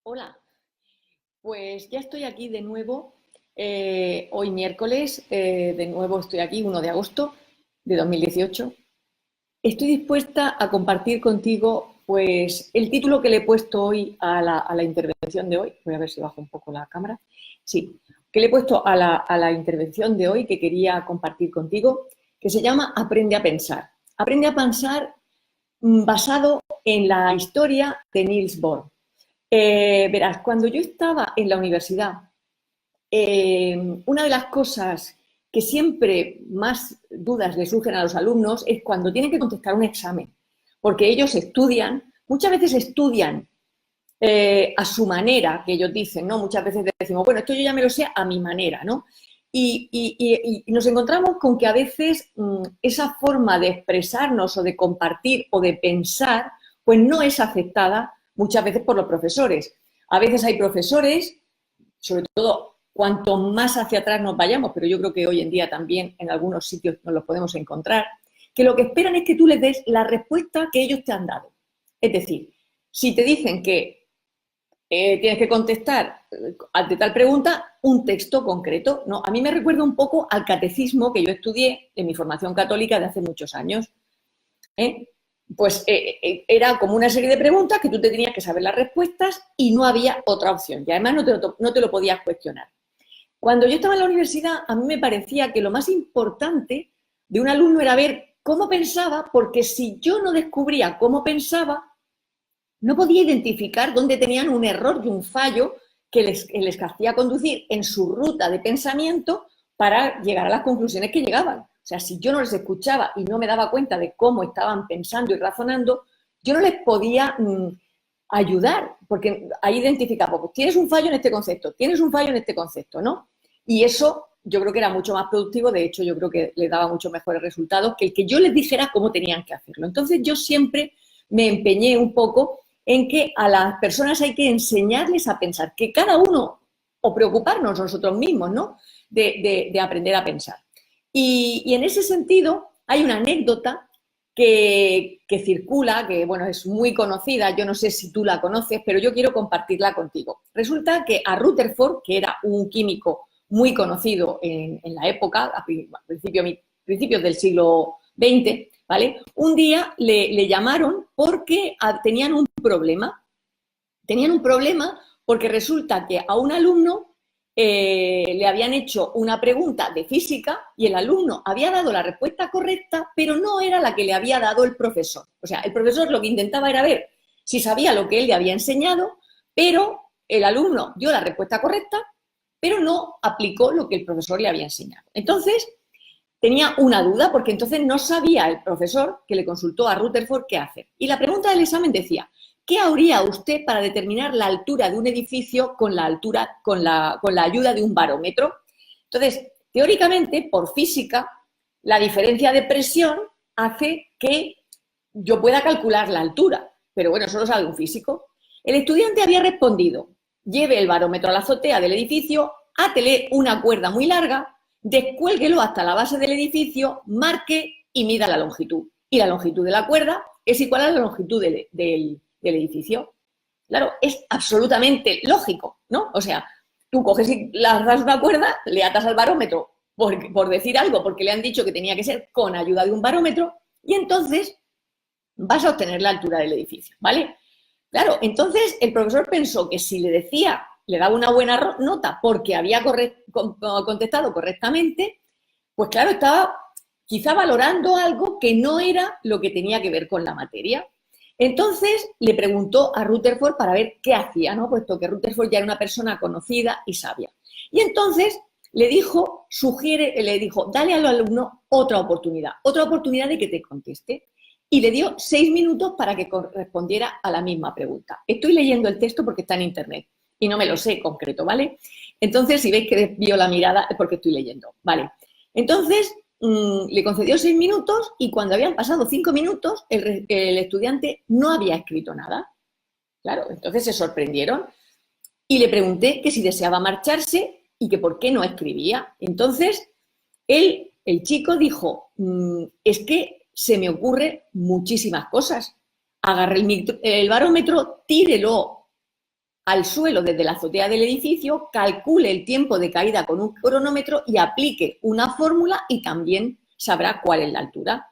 Hola, pues ya estoy aquí de nuevo, hoy miércoles, de nuevo estoy aquí, 1 de agosto de 2018. Estoy dispuesta a compartir contigo pues el título que le he puesto hoy a la intervención de hoy. Voy a ver si bajo un poco la cámara. Sí, que le he puesto a la intervención de hoy que quería compartir contigo, que se llama Aprende a pensar. Aprende a pensar basado en la historia de Niels Bohr. Verás, cuando yo estaba en la universidad, una de las cosas que siempre más dudas le surgen a los alumnos es cuando tienen que contestar un examen, porque ellos estudian, muchas veces estudian a su manera, que ellos dicen, ¿no? Muchas veces decimos, bueno, esto yo ya me lo sé a mi manera, ¿no? Y nos encontramos con que a veces esa forma de expresarnos o de compartir o de pensar, pues no es aceptada muchas veces por los profesores. A veces hay profesores, sobre todo cuanto más hacia atrás nos vayamos, pero yo creo que hoy en día también en algunos sitios nos los podemos encontrar, que lo que esperan es que tú les des la respuesta que ellos te han dado. Es decir, si te dicen que tienes que contestar ante tal pregunta un texto concreto, ¿no? A mí me recuerda un poco al catecismo que yo estudié en mi formación católica de hace muchos años. ¿eh? Pues era como una serie de preguntas que tú te tenías que saber las respuestas y no había otra opción. Y además no te lo podías cuestionar. Cuando yo estaba en la universidad, a mí me parecía que lo más importante de un alumno era ver cómo pensaba, porque si yo no descubría cómo pensaba, no podía identificar dónde tenían un error y un fallo que les hacía conducir en su ruta de pensamiento para llegar a las conclusiones que llegaban. O sea, si yo no les escuchaba y no me daba cuenta de cómo estaban pensando y razonando, yo no les podía ayudar, porque ahí identificaba, pues tienes un fallo en este concepto, tienes un fallo en este concepto, ¿no? Y eso yo creo que era mucho más productivo, de hecho yo creo que les daba mucho mejores resultados que el que yo les dijera cómo tenían que hacerlo. Entonces yo siempre me empeñé un poco en que a las personas hay que enseñarles a pensar, que cada uno, o preocuparnos nosotros mismos, ¿no? De aprender a pensar. Y en ese sentido hay una anécdota que circula, que bueno, es muy conocida, yo no sé si tú la conoces, pero yo quiero compartirla contigo. Resulta que a Rutherford, que era un químico muy conocido en la época, a principios del siglo XX, ¿vale? Un día le llamaron porque tenían un problema. Tenían un problema porque resulta que a un alumno le habían hecho una pregunta de física y el alumno había dado la respuesta correcta, pero no era la que le había dado el profesor. O sea, el profesor lo que intentaba era ver si sabía lo que él le había enseñado, pero el alumno dio la respuesta correcta, pero no aplicó lo que el profesor le había enseñado. Entonces, tenía una duda porque entonces no sabía el profesor que le consultó a Rutherford qué hacer. Y la pregunta del examen decía, ¿qué haría usted para determinar la altura de un edificio con la ayuda de un barómetro? Entonces, teóricamente, por física, la diferencia de presión hace que yo pueda calcular la altura, pero bueno, eso lo sabe un físico. El estudiante había respondido, lleve el barómetro a la azotea del edificio, átele una cuerda muy larga, descuélguelo hasta la base del edificio, marque y mida la longitud. Y la longitud de la cuerda es igual a la longitud del edificio. Claro, es absolutamente lógico, ¿no? O sea, tú coges y le das una cuerda, le atas al barómetro por decir algo, porque le han dicho que tenía que ser con ayuda de un barómetro, y entonces vas a obtener la altura del edificio, ¿vale? Claro, entonces el profesor pensó que si le decía, le daba una buena nota porque había contestado correctamente, pues claro, estaba quizá valorando algo que no era lo que tenía que ver con la materia. Entonces le preguntó a Rutherford para ver qué hacía, ¿no? Puesto que Rutherford ya era una persona conocida y sabia. Y entonces le dijo, dale al alumno otra oportunidad de que te conteste. Y le dio 6 minutos para que respondiera a la misma pregunta. Estoy leyendo el texto porque está en internet y no me lo sé concreto, ¿vale? Entonces, si veis que desvío la mirada es porque estoy leyendo, ¿vale? Entonces, le concedió 6 minutos y cuando habían pasado 5 minutos, el estudiante no había escrito nada. Claro, entonces se sorprendieron y le pregunté que si deseaba marcharse y que por qué no escribía. Entonces, el chico dijo, es que se me ocurren muchísimas cosas. Agarre el barómetro, tírelo al suelo desde la azotea del edificio, calcule el tiempo de caída con un cronómetro y aplique una fórmula y también sabrá cuál es la altura.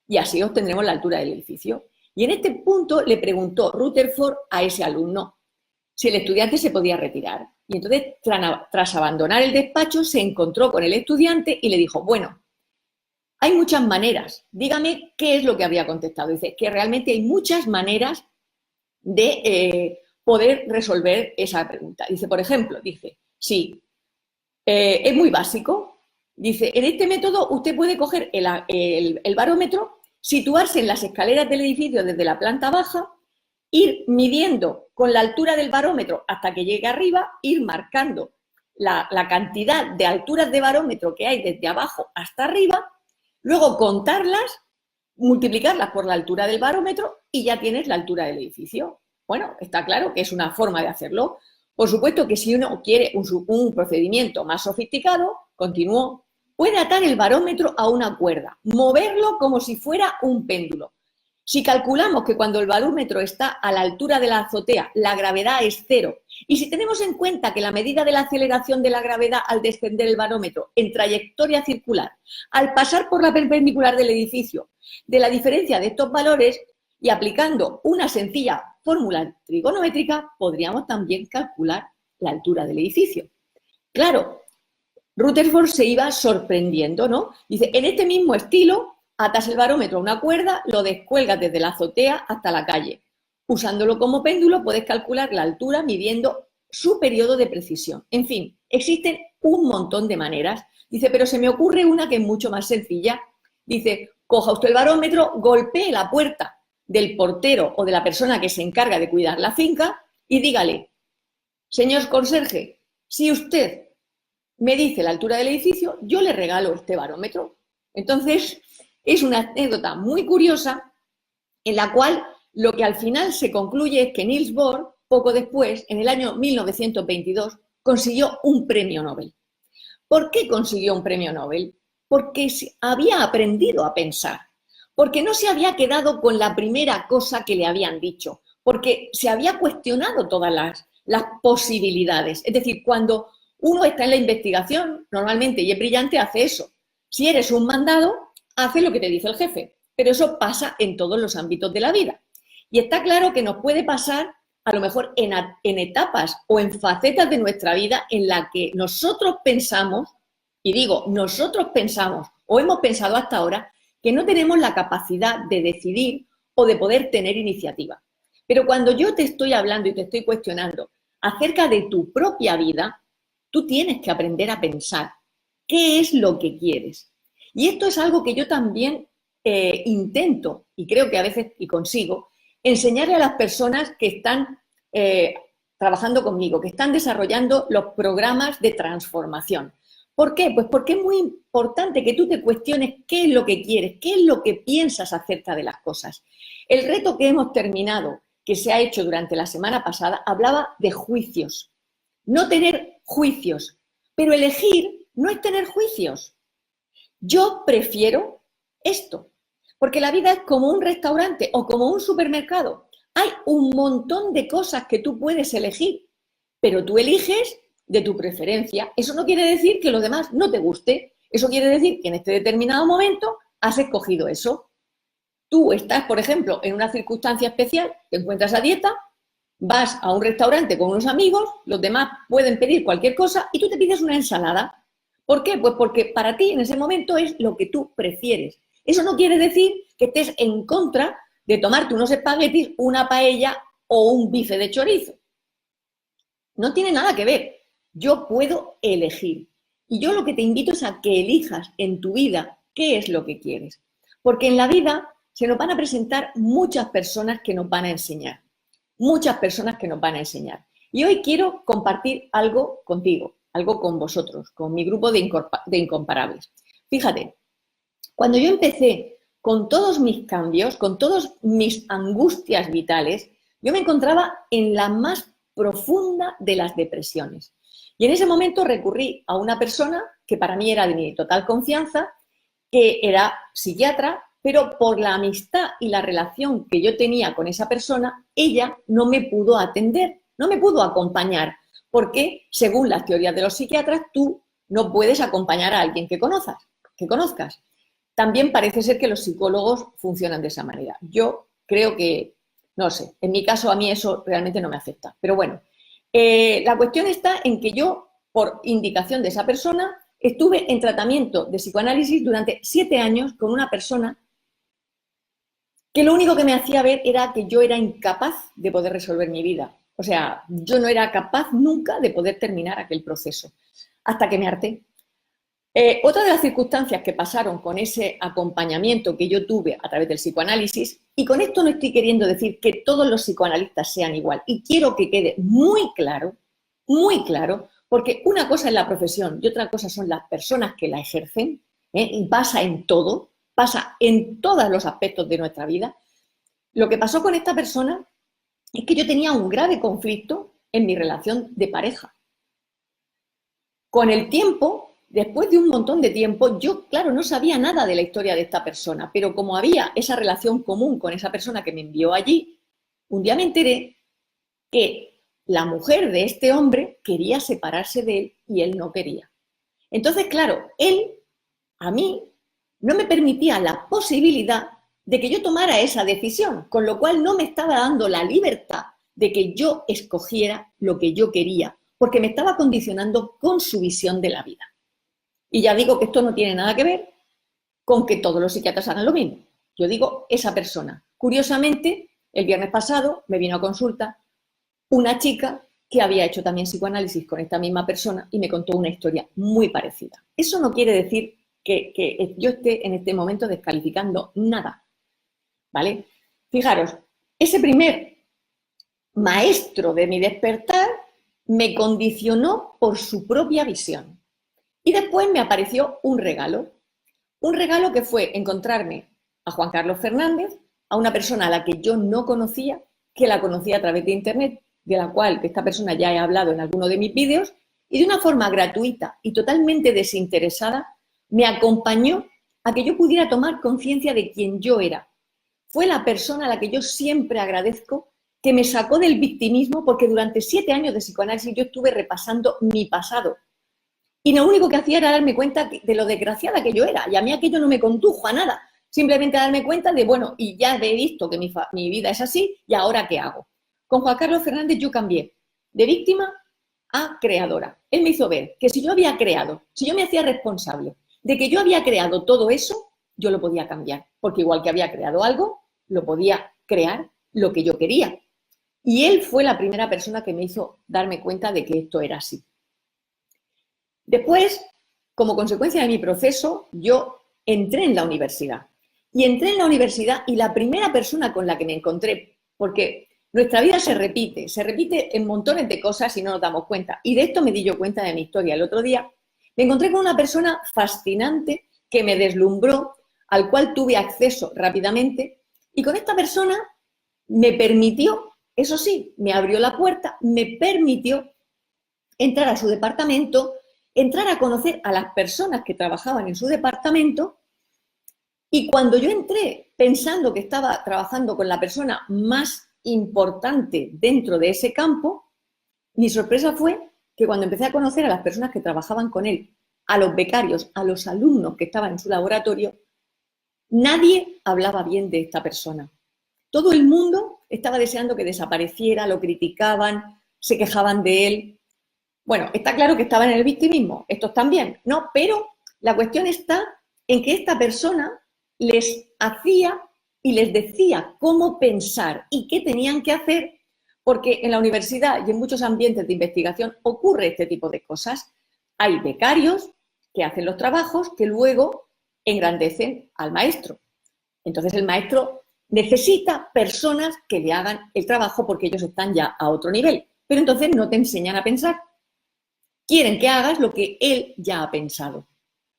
Y así obtendremos la altura del edificio. Y en este punto le preguntó Rutherford a ese alumno si el estudiante se podía retirar. Y entonces, tras abandonar el despacho, se encontró con el estudiante y le dijo, bueno, hay muchas maneras. Dígame qué es lo que habría contestado. Dice que realmente hay muchas maneras de poder resolver esa pregunta. Dice, por ejemplo, dice, sí, es muy básico. Dice, en este método usted puede coger el barómetro, situarse en las escaleras del edificio desde la planta baja, ir midiendo con la altura del barómetro hasta que llegue arriba, ir marcando la cantidad de alturas de barómetro que hay desde abajo hasta arriba, luego contarlas, multiplicarlas por la altura del barómetro y ya tienes la altura del edificio. Bueno, está claro que es una forma de hacerlo. Por supuesto que si uno quiere un procedimiento más sofisticado, continúo, puede atar el barómetro a una cuerda, moverlo como si fuera un péndulo. Si calculamos que cuando el barómetro está a la altura de la azotea, la gravedad es cero, y si tenemos en cuenta que la medida de la aceleración de la gravedad al descender el barómetro en trayectoria circular, al pasar por la perpendicular del edificio, de la diferencia de estos valores, y aplicando una sencilla fórmula trigonométrica, podríamos también calcular la altura del edificio. Claro, Rutherford se iba sorprendiendo, ¿no? Dice, en este mismo estilo, atas el barómetro a una cuerda, lo descuelgas desde la azotea hasta la calle. Usándolo como péndulo, puedes calcular la altura midiendo su periodo de precisión. En fin, existen un montón de maneras. Dice, pero se me ocurre una que es mucho más sencilla. Dice, coja usted el barómetro, golpee la puerta del portero o de la persona que se encarga de cuidar la finca y dígale, señor conserje, si usted me dice la altura del edificio, yo le regalo este barómetro. Entonces, es una anécdota muy curiosa en la cual lo que al final se concluye es que Niels Bohr, poco después, en el año 1922, consiguió un premio Nobel. ¿Por qué consiguió un premio Nobel? Porque había aprendido a pensar, porque no se había quedado con la primera cosa que le habían dicho, porque se había cuestionado todas las posibilidades. Es decir, cuando uno está en la investigación, normalmente, y es brillante, hace eso. Si eres un mandado, hace lo que te dice el jefe, pero eso pasa en todos los ámbitos de la vida. Y está claro que nos puede pasar, a lo mejor, en etapas o en facetas de nuestra vida en la que nosotros pensamos, y digo, nosotros pensamos o hemos pensado hasta ahora, que no tenemos la capacidad de decidir o de poder tener iniciativa. Pero cuando yo te estoy hablando y te estoy cuestionando acerca de tu propia vida, tú tienes que aprender a pensar qué es lo que quieres. Y esto es algo que yo también intento, y creo que a veces y consigo, enseñarle a las personas que están trabajando conmigo, que están desarrollando los programas de transformación. ¿Por qué? Pues porque es muy importante que tú te cuestiones qué es lo que quieres, qué es lo que piensas acerca de las cosas. El reto que hemos terminado, que se ha hecho durante la semana pasada, hablaba de juicios. No tener juicios, pero elegir no es tener juicios. Yo prefiero esto, porque la vida es como un restaurante o como un supermercado. Hay un montón de cosas que tú puedes elegir, pero tú eliges de tu preferencia. Eso no quiere decir que lo demás no te guste. Eso quiere decir que en este determinado momento has escogido eso. Tú estás, por ejemplo, en una circunstancia especial, te encuentras a dieta, vas a un restaurante con unos amigos, los demás pueden pedir cualquier cosa y tú te pides una ensalada. ¿Por qué? Pues porque para ti en ese momento es lo que tú prefieres. Eso no quiere decir que estés en contra de tomarte unos espaguetis, una paella o un bife de chorizo. No tiene nada que ver. Yo puedo elegir. Y yo lo que te invito es a que elijas en tu vida qué es lo que quieres. Porque en la vida se nos van a presentar muchas personas que nos van a enseñar. Muchas personas que nos van a enseñar. Y hoy quiero compartir algo contigo, algo con vosotros, con mi grupo de incomparables. Fíjate, cuando yo empecé con todos mis cambios, con todas mis angustias vitales, yo me encontraba en la más profunda de las depresiones. Y en ese momento recurrí a una persona que para mí era de mi total confianza, que era psiquiatra, pero por la amistad y la relación que yo tenía con esa persona, ella no me pudo atender no me pudo acompañar, porque según las teorías de los psiquiatras, tú no puedes acompañar a alguien que conozcas. También parece ser que los psicólogos funcionan de esa manera. Yo creo que, no sé, en mi caso a mí eso realmente no me afecta. Pero bueno, la cuestión está en que yo, por indicación de esa persona, estuve en tratamiento de psicoanálisis durante 7 años con una persona que lo único que me hacía ver era que yo era incapaz de poder resolver mi vida. O sea, yo no era capaz nunca de poder terminar aquel proceso, hasta que me harté. Otra de las circunstancias que pasaron con ese acompañamiento que yo tuve a través del psicoanálisis, y con esto no estoy queriendo decir que todos los psicoanalistas sean igual, y quiero que quede muy claro, porque una cosa es la profesión y otra cosa son las personas que la ejercen, y pasa en todo, pasa en todos los aspectos de nuestra vida. Lo que pasó con esta persona es que yo tenía un grave conflicto en mi relación de pareja. Con el tiempo, después de un montón de tiempo, yo, claro, no sabía nada de la historia de esta persona, pero como había esa relación común con esa persona que me envió allí, un día me enteré que la mujer de este hombre quería separarse de él y él no quería. Entonces, claro, él, a mí, no me permitía la posibilidad de que yo tomara esa decisión, con lo cual no me estaba dando la libertad de que yo escogiera lo que yo quería, porque me estaba condicionando con su visión de la vida. Y ya digo que esto no tiene nada que ver con que todos los psiquiatras hagan lo mismo. Yo digo esa persona. Curiosamente, el viernes pasado me vino a consulta una chica que había hecho también psicoanálisis con esta misma persona y me contó una historia muy parecida. Eso no quiere decir que yo esté en este momento descalificando nada, ¿vale? Fijaros, ese primer maestro de mi despertar me condicionó por su propia visión. Y después me apareció un regalo que fue encontrarme a Juan Carlos Fernández, a una persona a la que yo no conocía, que la conocía a través de internet, de la cual de esta persona ya he hablado en alguno de mis vídeos, y de una forma gratuita y totalmente desinteresada me acompañó a que yo pudiera tomar conciencia de quién yo era. Fue la persona a la que yo siempre agradezco, que me sacó del victimismo, porque durante 7 años de psicoanálisis yo estuve repasando mi pasado. Y lo único que hacía era darme cuenta de lo desgraciada que yo era. Y a mí aquello no me condujo a nada. Simplemente darme cuenta de, bueno, y ya he visto que mi vida es así, ¿y ahora qué hago? Con Juan Carlos Fernández yo cambié de víctima a creadora. Él me hizo ver que si yo había creado, si yo me hacía responsable de que yo había creado todo eso, yo lo podía cambiar. Porque igual que había creado algo, lo podía crear lo que yo quería. Y él fue la primera persona que me hizo darme cuenta de que esto era así. Después, como consecuencia de mi proceso, yo entré en la universidad. Y entré en la universidad y la primera persona con la que me encontré, porque nuestra vida se repite en montones de cosas y no nos damos cuenta. Y de esto me di yo cuenta de mi historia el otro día. Me encontré con una persona fascinante que me deslumbró, al cual tuve acceso rápidamente. Y con esta persona me permitió, eso sí, me abrió la puerta, me permitió entrar a su departamento, entrar a conocer a las personas que trabajaban en su departamento, y cuando yo entré pensando que estaba trabajando con la persona más importante dentro de ese campo, mi sorpresa fue que cuando empecé a conocer a las personas que trabajaban con él, a los becarios, a los alumnos que estaban en su laboratorio, nadie hablaba bien de esta persona. Todo el mundo estaba deseando que desapareciera, lo criticaban, se quejaban de él. Bueno, está claro que estaban en el victimismo, estos también, ¿no? Pero la cuestión está en que esta persona les hacía y les decía cómo pensar y qué tenían que hacer, porque en la universidad y en muchos ambientes de investigación ocurre este tipo de cosas. Hay becarios que hacen los trabajos que luego engrandecen al maestro. Entonces el maestro necesita personas que le hagan el trabajo porque ellos están ya a otro nivel, pero entonces no te enseñan a pensar. Quieren que hagas lo que él ya ha pensado,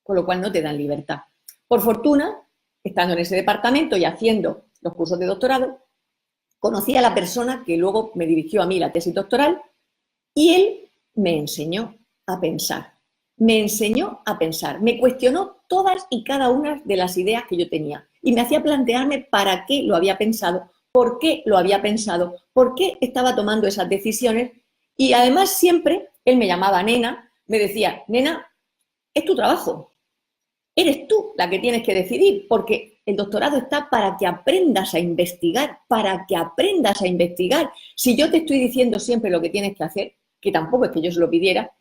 con lo cual no te dan libertad. Por fortuna, estando en ese departamento y haciendo los cursos de doctorado, conocí a la persona que luego me dirigió a mí la tesis doctoral y él me enseñó a pensar. Me enseñó a pensar, me cuestionó todas y cada una de las ideas que yo tenía y me hacía plantearme para qué lo había pensado, por qué lo había pensado, por qué estaba tomando esas decisiones. Y además siempre él me llamaba nena, me decía, nena, es tu trabajo, eres tú la que tienes que decidir, porque el doctorado está para que aprendas a investigar, para que aprendas a investigar. Si yo te estoy diciendo siempre lo que tienes que hacer, que tampoco es que yo se lo pidiera,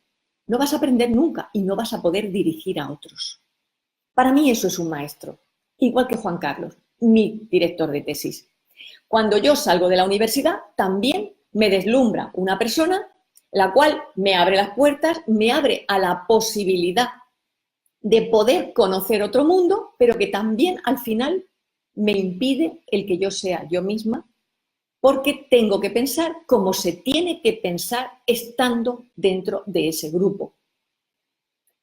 no vas a aprender nunca y no vas a poder dirigir a otros. Para mí eso es un maestro, igual que Juan Carlos, mi director de tesis. Cuando yo salgo de la universidad, también me deslumbra una persona la cual me abre las puertas, me abre a la posibilidad de poder conocer otro mundo, pero que también al final me impide el que yo sea yo misma, porque tengo que pensar como se tiene que pensar estando dentro de ese grupo.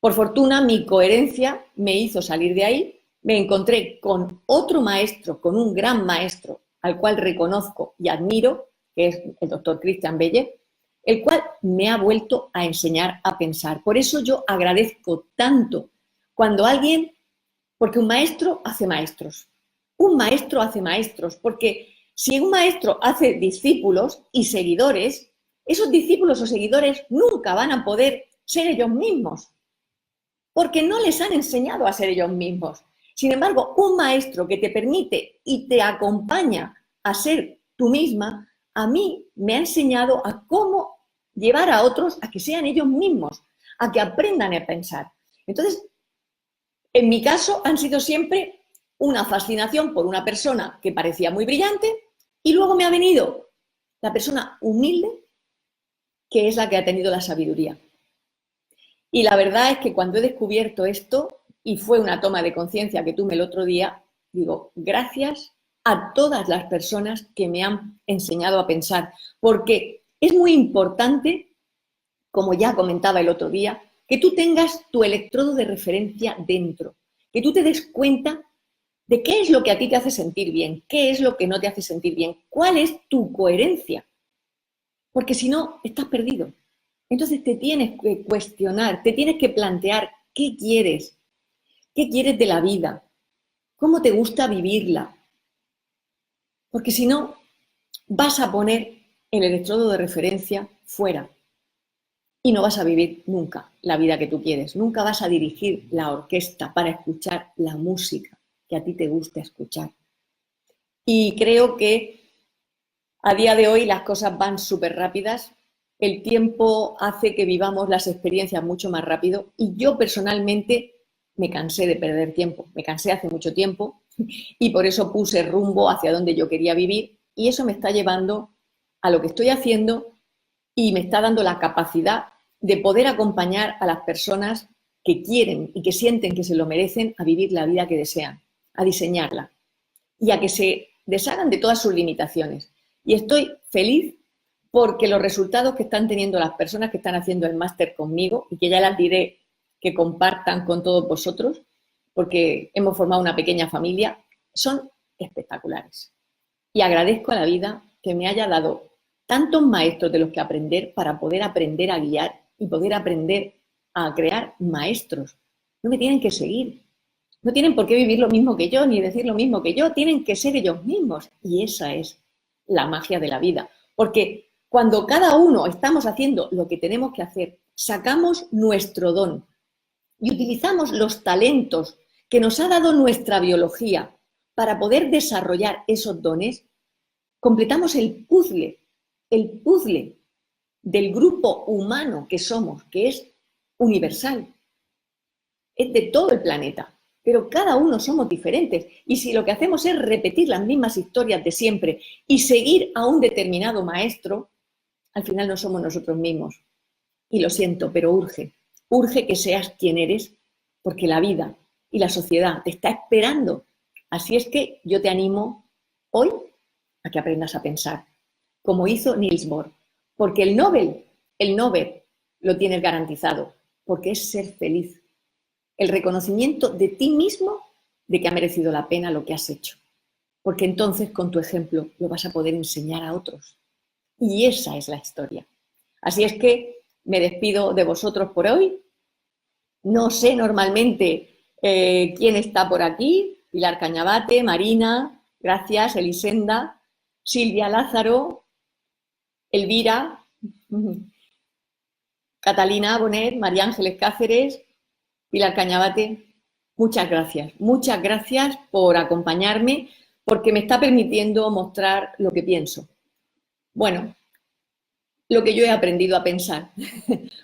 Por fortuna, mi coherencia me hizo salir de ahí, me encontré con otro maestro, con un gran maestro, al cual reconozco y admiro, que es el doctor Christian Belle, el cual me ha vuelto a enseñar a pensar. Por eso yo agradezco tanto cuando alguien, porque un maestro hace maestros, porque si un maestro hace discípulos y seguidores, esos discípulos o seguidores nunca van a poder ser ellos mismos, porque no les han enseñado a ser ellos mismos. Sin embargo, un maestro que te permite y te acompaña a ser tú misma, a mí me ha enseñado a cómo llevar a otros a que sean ellos mismos, a que aprendan a pensar. Entonces, en mi caso, han sido siempre una fascinación por una persona que parecía muy brillante y luego me ha venido la persona humilde, que es la que ha tenido la sabiduría. Y la verdad es que cuando he descubierto esto, y fue una toma de conciencia que tuve el otro día, digo, gracias a todas las personas que me han enseñado a pensar, porque es muy importante, como ya comentaba el otro día, que tú tengas tu electrodo de referencia dentro, que tú te des cuenta de qué es lo que a ti te hace sentir bien, qué es lo que no te hace sentir bien, cuál es tu coherencia, porque si no, estás perdido. Entonces te tienes que cuestionar, te tienes que plantear qué quieres de la vida, cómo te gusta vivirla, porque si no, vas a poner el electrodo de referencia fuera y no vas a vivir nunca la vida que tú quieres, nunca vas a dirigir la orquesta para escuchar la música que a ti te gusta escuchar. Y creo que a día de hoy las cosas van súper rápidas, el tiempo hace que vivamos las experiencias mucho más rápido y yo personalmente me cansé de perder tiempo, me cansé hace mucho tiempo y por eso puse rumbo hacia donde yo quería vivir y eso me está llevando a lo que estoy haciendo y me está dando la capacidad de poder acompañar a las personas que quieren y que sienten que se lo merecen a vivir la vida que desean, a diseñarla y a que se deshagan de todas sus limitaciones. Y estoy feliz porque los resultados que están teniendo las personas que están haciendo el máster conmigo, y que ya las diré que compartan con todos vosotros, porque hemos formado una pequeña familia, son espectaculares. Y agradezco a la vida que me haya dado tantos maestros de los que aprender para poder aprender a guiar y poder aprender a crear maestros. No me tienen que seguir, no tienen por qué vivir lo mismo que yo, ni decir lo mismo que yo, tienen que ser ellos mismos. Y esa es la magia de la vida. Porque cuando cada uno estamos haciendo lo que tenemos que hacer, sacamos nuestro don y utilizamos los talentos que nos ha dado nuestra biología para poder desarrollar esos dones, completamos el puzzle del grupo humano que somos, que es universal, es de todo el planeta. Pero cada uno somos diferentes y si lo que hacemos es repetir las mismas historias de siempre y seguir a un determinado maestro, al final no somos nosotros mismos. Y lo siento, pero urge que seas quien eres porque la vida y la sociedad te está esperando. Así es que yo te animo hoy a que aprendas a pensar, como hizo Niels Bohr, porque el Nobel lo tienes garantizado, porque es ser feliz. El reconocimiento de ti mismo de que ha merecido la pena lo que has hecho. Porque entonces con tu ejemplo lo vas a poder enseñar a otros. Y esa es la historia. Así es que me despido de vosotros por hoy. No sé normalmente quién está por aquí. Pilar Cañabate, Marina, gracias, Elisenda. Silvia Lázaro, Elvira, Catalina Bonet, María Ángeles Cáceres, Pilar Cañabate. Muchas gracias por acompañarme, porque me está permitiendo mostrar lo que pienso. Bueno, lo que yo he aprendido a pensar,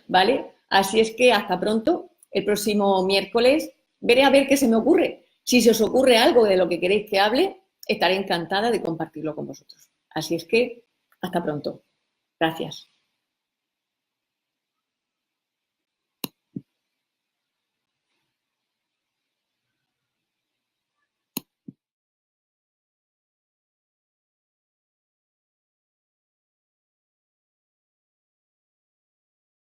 ¿vale? Así es que hasta pronto, el próximo miércoles veré a ver qué se me ocurre. Si se os ocurre algo de lo que queréis que hable, estaré encantada de compartirlo con vosotros. Así es que hasta pronto. Gracias.